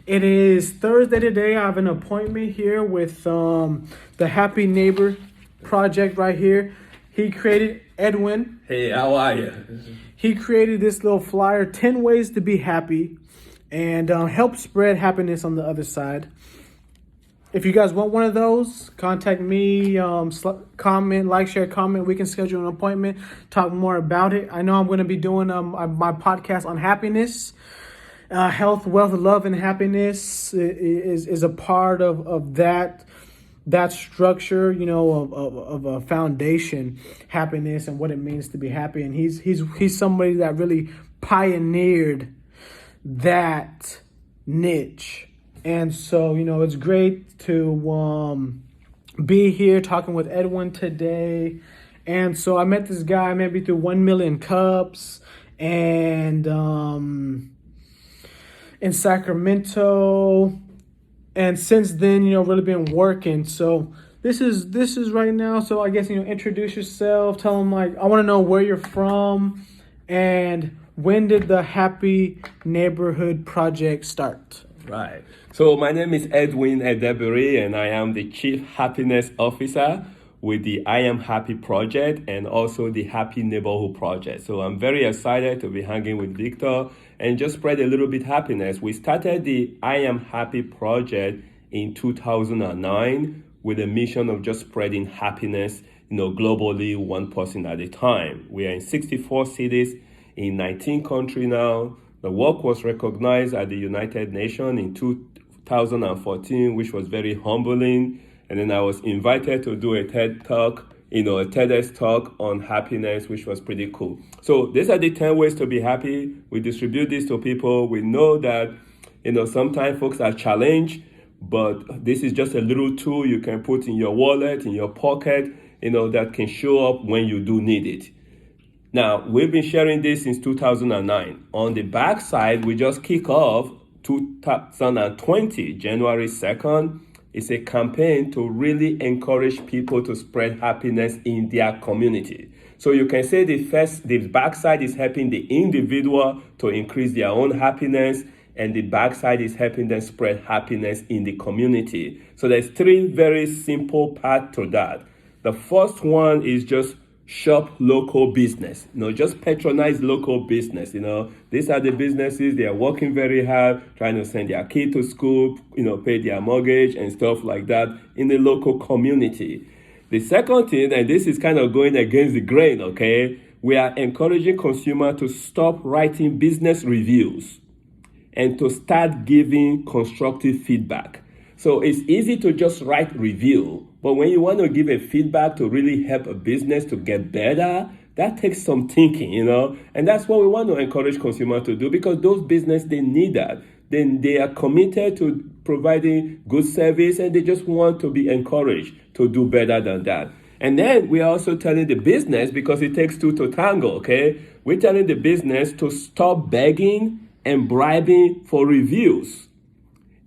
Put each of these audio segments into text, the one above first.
It is Thursday today. I have an appointment here with the Happy Neighbor project right here. He created Edwin. Hey, how are you? He created this little flyer, 10 ways to be happy, and help spread happiness on the other side. If you guys want one of those, contact me, comment, like, share, comment. We can schedule an appointment, talk more about it. I know I'm going to be doing my podcast on happiness. Health, wealth, love, and happiness is a part of that structure, of a foundation, happiness and what it means to be happy. And he's somebody that really pioneered that niche. And so, it's great to be here talking with Edwin today. And so I met this guy maybe through 1 Million Cups and in Sacramento. And since then, really been working. So this is right now. So I guess, introduce yourself, tell them I want to know where you're from and when did the Happy Neighborhood Project start? Right. So my name is Edwin and I am the Chief Happiness Officer with the I Am Happy Project and also the Happy Neighborhood Project. So I'm very excited to be hanging with Victor and just spread a little bit happiness. We started the I Am Happy Project in 2009 with a mission of just spreading happiness, globally, one person at a time. We are in 64 cities in 19 countries now. The work was recognized at the United Nations in 2014, which was very humbling. And then I was invited to do a TED Talk, a TEDx talk on happiness, which was pretty cool. So these are the 10 ways to be happy. We distribute this to people. We know that, sometimes folks are challenged, but this is just a little tool you can put in your wallet, in your pocket, that can show up when you do need it. Now, we've been sharing this since 2009. On the back side, we just kick off 2020, January 2nd. It's a campaign to really encourage people to spread happiness in their community. So you can say the backside is helping the individual to increase their own happiness, and the backside is helping them spread happiness in the community. So there's 3 very simple parts to that. The first one is just shop local business, just patronize local business. These are the businesses, they are working very hard, trying to send their kid to school, pay their mortgage and stuff like that in the local community. The second thing, and this is kind of going against the grain, okay? We are encouraging consumers to stop writing business reviews and to start giving constructive feedback. So it's easy to just write review, but when you want to give a feedback to really help a business to get better, that takes some thinking, and that's what we want to encourage consumers to do, because those businesses, they need that. Then they are committed to providing good service and they just want to be encouraged to do better than that. And then we are also telling the business, because it takes 2 to tango, okay? We're telling the business to stop begging and bribing for reviews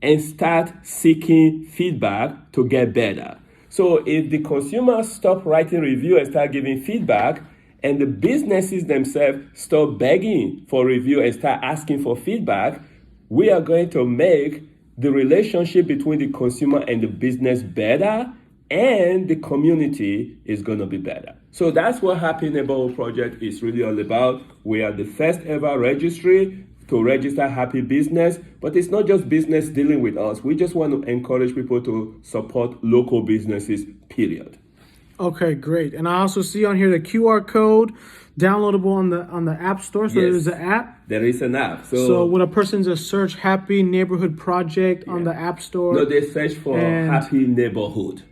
and start seeking feedback to get better. So if the consumers stop writing review and start giving feedback, and the businesses themselves stop begging for review and start asking for feedback, we are going to make the relationship between the consumer and the business better, and the community is going to be better. So that's what Happy Neighborhood Project is really all about. We are the first ever registry to register happy business, but it's not just business dealing with us. We just want to encourage people to support local businesses, period. Okay, great. And I also see on here the QR code downloadable on the App Store. So Yes. there's an app. There is an app. So when a person just search Happy Neighborhood Project on the App Store. No, they search for Happy Neighborhood.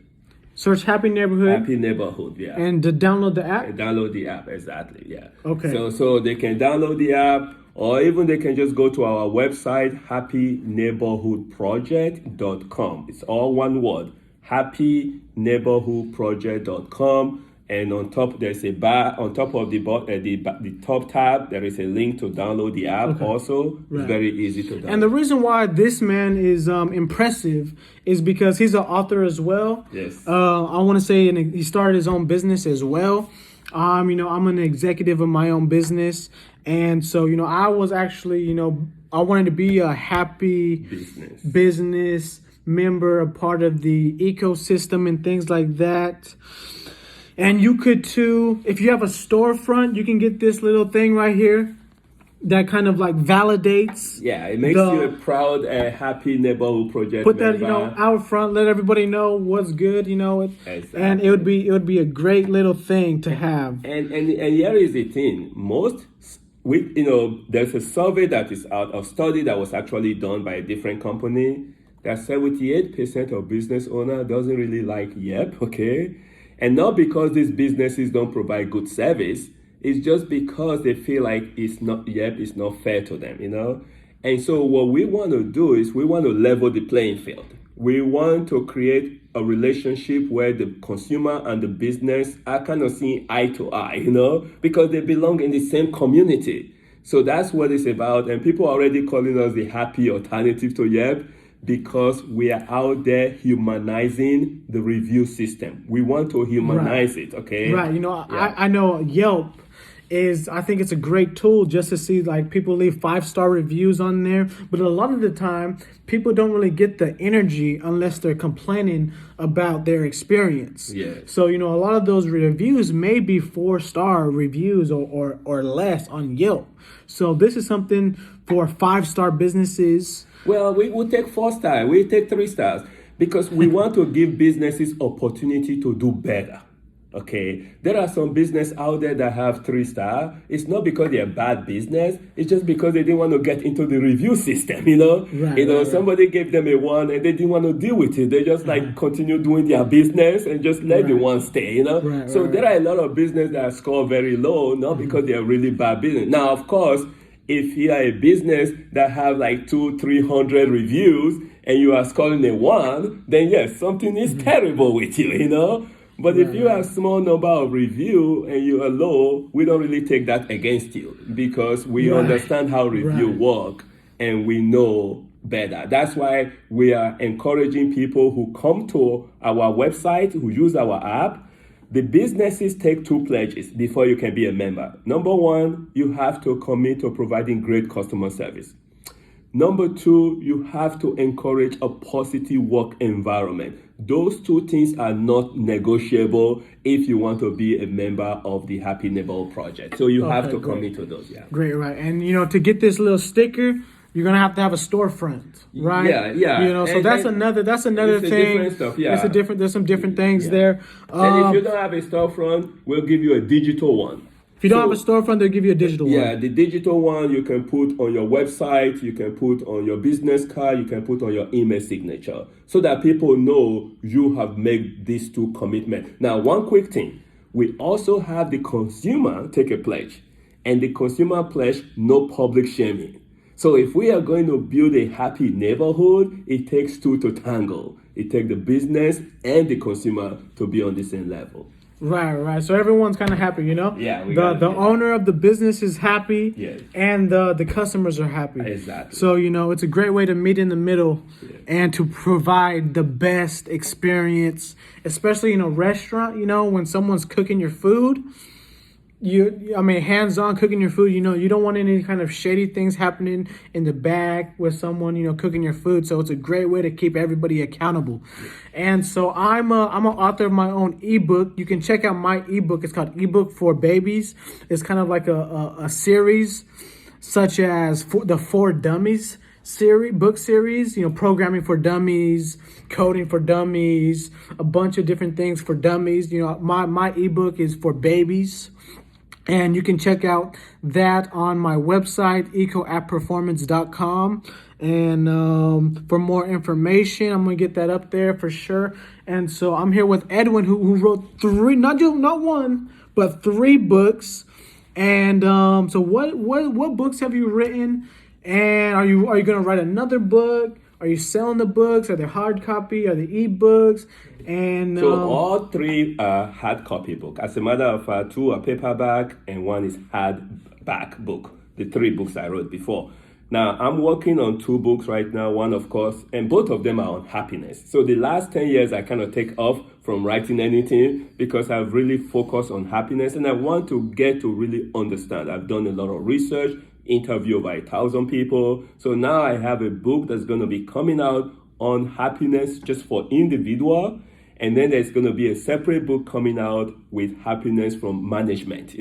Search Happy Neighborhood. Happy Neighborhood, yeah. And to download the app? Download the app, exactly, yeah. Okay. So they can download the app, or even they can just go to our website, happyneighborhoodproject.com. It's all one word, happyneighborhoodproject.com. And on top, there's a bar. On top of the top tab, there is a link to download the app. Also, it's very easy to download. And the reason why this man is impressive is because he's an author as well. Yes. I want to say, and he started his own business as well. I'm an executive of my own business, and so I was actually I wanted to be a happy business member, a part of the ecosystem and things like that. And you could too, if you have a storefront, you can get this little thing right here that kind of like validates. Yeah, it makes you a proud, happy neighborhood project Put member. that, out front, let everybody know what's good, Exactly. And it would be a great little thing to have. And here is the thing: there's a survey that is out, a study that was actually done by a different company, that 78% of business owners doesn't really like Yep, okay? And not because these businesses don't provide good service, it's just because they feel like it's not fair to them. And so what we want to do is we want to level the playing field. We want to create a relationship where the consumer and the business are kind of seeing eye to eye, because they belong in the same community. So that's what it's about. And people are already calling us the happy alternative to Yep, because we are out there humanizing the review system. We want to humanize it, okay? Right. I know Yelp I think it's a great tool just to see like people leave 5-star reviews on there. But a lot of the time, people don't really get the energy unless they're complaining about their experience. Yeah. So, a lot of those reviews may be 4-star reviews or less on Yelp. So this is something for 5-star businesses. Well, we will take 4-star, we take 3 stars, because we want to give businesses opportunity to do better. Okay, there are some business out there that have 3-star. It's not because they're bad business. It's just because they didn't want to get into the review system. Right. Somebody gave them a 1 and they didn't want to deal with it. They just continue doing their business and just let the 1 stay. So there are a lot of business that score very low, not because they're really bad business. Now, of course, if you are a business that have like 200-300 reviews and you are scoring a 1, then yes, something is terrible with you. But if you have small number of review and you are low, we don't really take that against you, because we understand how review work and we know better. That's why we are encouraging people who come to our website, who use our app. The businesses take 2 pledges before you can be a member. Number 1, you have to commit to providing great customer service. Number 2, you have to encourage a positive work environment. Those 2 things are not negotiable if you want to be a member of the Happy Neighborhood Project. So you have to commit to those. Yeah. Great, right. And to get this little sticker, you're gonna have to have a storefront, right? Yeah. So that's another thing. Different stuff. Yeah. There's some different things there. And if you don't have a storefront, we'll give you a digital one. If you don't have a storefront, they'll give you a digital one. Yeah, the digital one you can put on your website, you can put on your business card, you can put on your email signature, so that people know you have made these 2 commitments. Now, one quick thing. We also have the consumer take a pledge. And the consumer pledge, no public shaming. So if we are going to build a happy neighborhood, it takes 2 to tango. It takes the business and the consumer to be on the same level. Right. So everyone's kind of happy, Yeah. The owner of the business is happy, yes, and the customers are happy. Exactly. So it's a great way to meet in the middle, and to provide the best experience, especially in a restaurant. When someone's cooking your food, hands-on cooking your food, you don't want any kind of shady things happening in the back with someone, cooking your food. So it's a great way to keep everybody accountable. And so I'm an author of my own ebook. You can check out my ebook. It's called Ebook for Babies. It's kind of like a series, such as the 4 Dummies book series, programming for dummies, coding for dummies, a bunch of different things for dummies. My ebook is for babies. And you can check out that on my website, ecoappperformance.com. And for more information, I'm going to get that up there for sure. And so I'm here with Edwin, who wrote 3, not 1, but 3 books. And so what books have you written? And are you going to write another book? Are you selling the books? Are they hard copy? Are they ebooks? And so all 3 are hard copy book. As a matter of fact, 2 are paperback and 1 is hardback book. The 3 books I wrote before. Now I'm working on 2 books right now. One, of course, and both of them are on happiness. So the last 10 years I kind of take off from writing anything, because I've really focused on happiness and I want to get to really understand. I've done a lot of research interview over 1,000 people. So now I have a book that's going to be coming out on happiness just for individual. And then there's going to be a separate book coming out with happiness from management,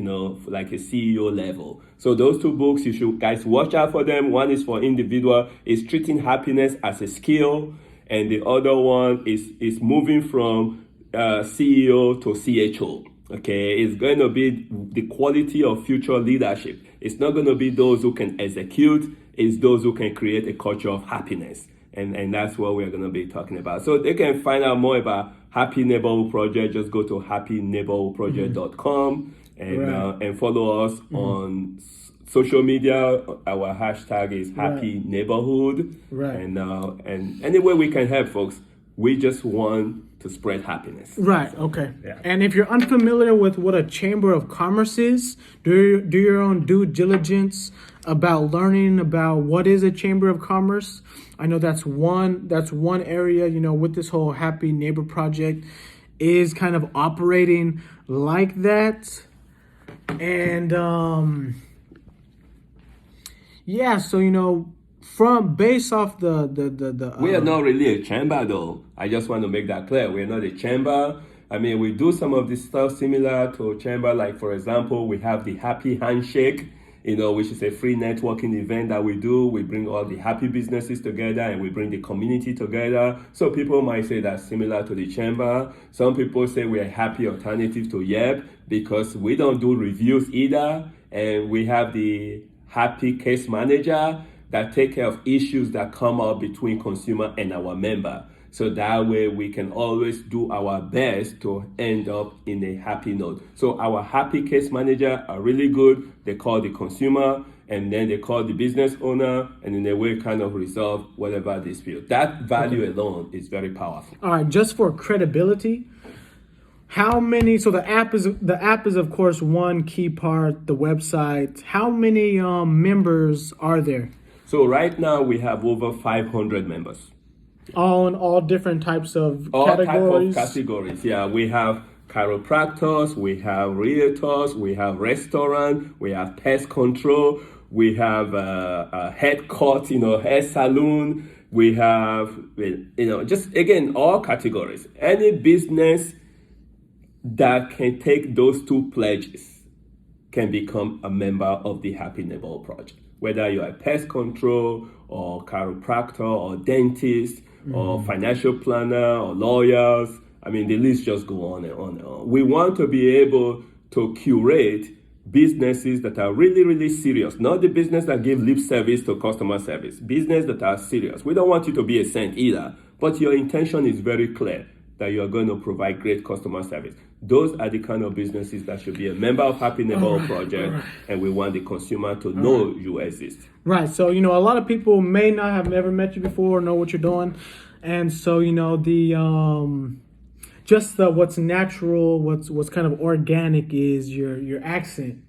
like a CEO level. So those two books, you should guys watch out for them. One is for individual, is treating happiness as a skill. And the other one is moving from CEO to CHO. Okay, it's going to be the quality of future leadership. It's not going to be those who can execute, it's those who can create a culture of happiness. And that's what we're going to be talking about. So they can find out more about Happy Neighborhood Project. Just go to happyneighborhoodproject.com and follow us on social media. Our hashtag is Happy Neighborhood. Right. And any way we can help folks, we just want to spread happiness. Right. Okay. Yeah. And if you're unfamiliar with what a chamber of commerce is, do your own due diligence about learning about what is a chamber of commerce. I know that's one area, with this whole Happy Neighbor project is kind of operating like that. And so from based off the we are not really a chamber though. I just want to make that clear. We're not a chamber. I mean, we do some of this stuff similar to a chamber. Like, for example, we have the Happy Handshake, which is a free networking event that we do. We bring all the happy businesses together and we bring the community together. So people might say that's similar to the chamber. Some people say we're a happy alternative to Yelp because we don't do reviews either. And we have the Happy Case Manager that take care of issues that come up between consumer and our member. So that way we can always do our best to end up in a happy note. So our Happy Case Manager are really good. They call the consumer and then they call the business owner, and in a way kind of resolve whatever dispute. That value alone is very powerful. All right, just for credibility, how many? So the app is of course one key part. The website. How many members are there? So right now we have over 500 members. All in all different types of all categories. Type of categories. Yeah, we have chiropractors, we have realtors, we have restaurant, we have pest control, we have a head cut, hair salon. We have, just again, all categories. Any business that can take those two pledges can become a member of the Happy Neighborhood Project. Whether you're a pest control or chiropractor or dentist or financial planner or lawyers, I mean, the list just go on and on and on. We want to be able to curate businesses that are really, really serious, not the business that give lip service to customer service, business that are serious. We don't want you to be a saint either, but your intention is very clear that you are going to provide great customer service. Those are the kind of businesses that should be a member of Happy Neighborhood Project, and we want the consumer to know you exist. Right. So, a lot of people may not have ever met you before or know what you're doing. And so, what's natural, what's kind of organic is your accent,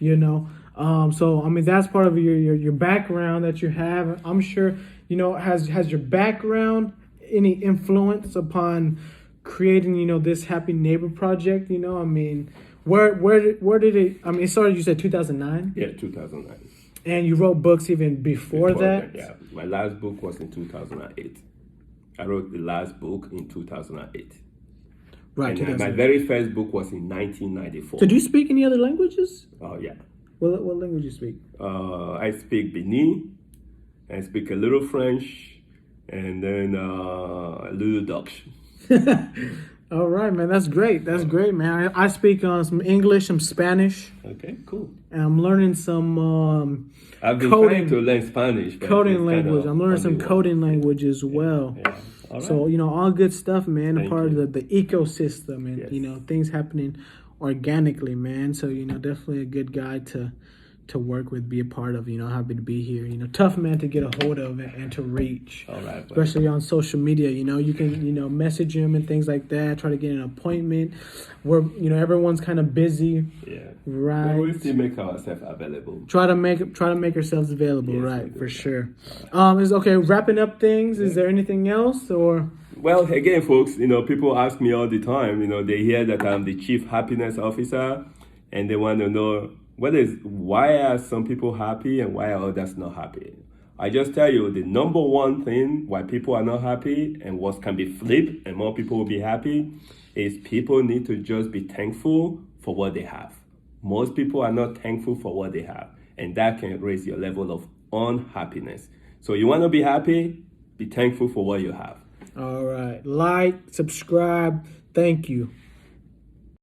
So, I mean, that's part of your background that you have. I'm sure, has your background any influence upon creating, this Happy Neighbor Project? I mean, where did it? I mean, it started. You said 2009. Yeah, 2009. And you wrote books even before that. Yeah, my last book was in 2008. I wrote the last book in 2008. Right. And my very first book was in 1994. So, do you speak any other languages? Oh yeah. What language do you speak? I speak Benin. I speak a little French, and then a little Dutch. All right, man. That's great. That's great, man. I speak some English, some Spanish. Okay, cool. And I'm learning some I've been coding, trying to learn Spanish. Coding language. I'm learning some coding language as well. Yeah. All right. So, all good stuff, man. A part of the ecosystem and, Yes. things happening organically, man. So, definitely a good guy to work with, be a part of, happy to be here. Tough man to get a hold of and to reach. All right, especially on social media, you can, message him and things like that, try to get an appointment where, everyone's kind of busy. Yeah. Right. But we still make ourselves available. Try to make ourselves available, Yes, right, for that. sure. Is okay, wrapping up things, is there anything else or? Well, again, folks, people ask me all the time, they hear that I'm the Chief Happiness Officer and they want to know why are some people happy and why are others not happy? I just tell you the number one thing why people are not happy and what can be flipped and more people will be happy is people need to just be thankful for what they have. Most people are not thankful for what they have, and that can raise your level of unhappiness. So you want to be happy, be thankful for what you have. All right. Like, subscribe. Thank you.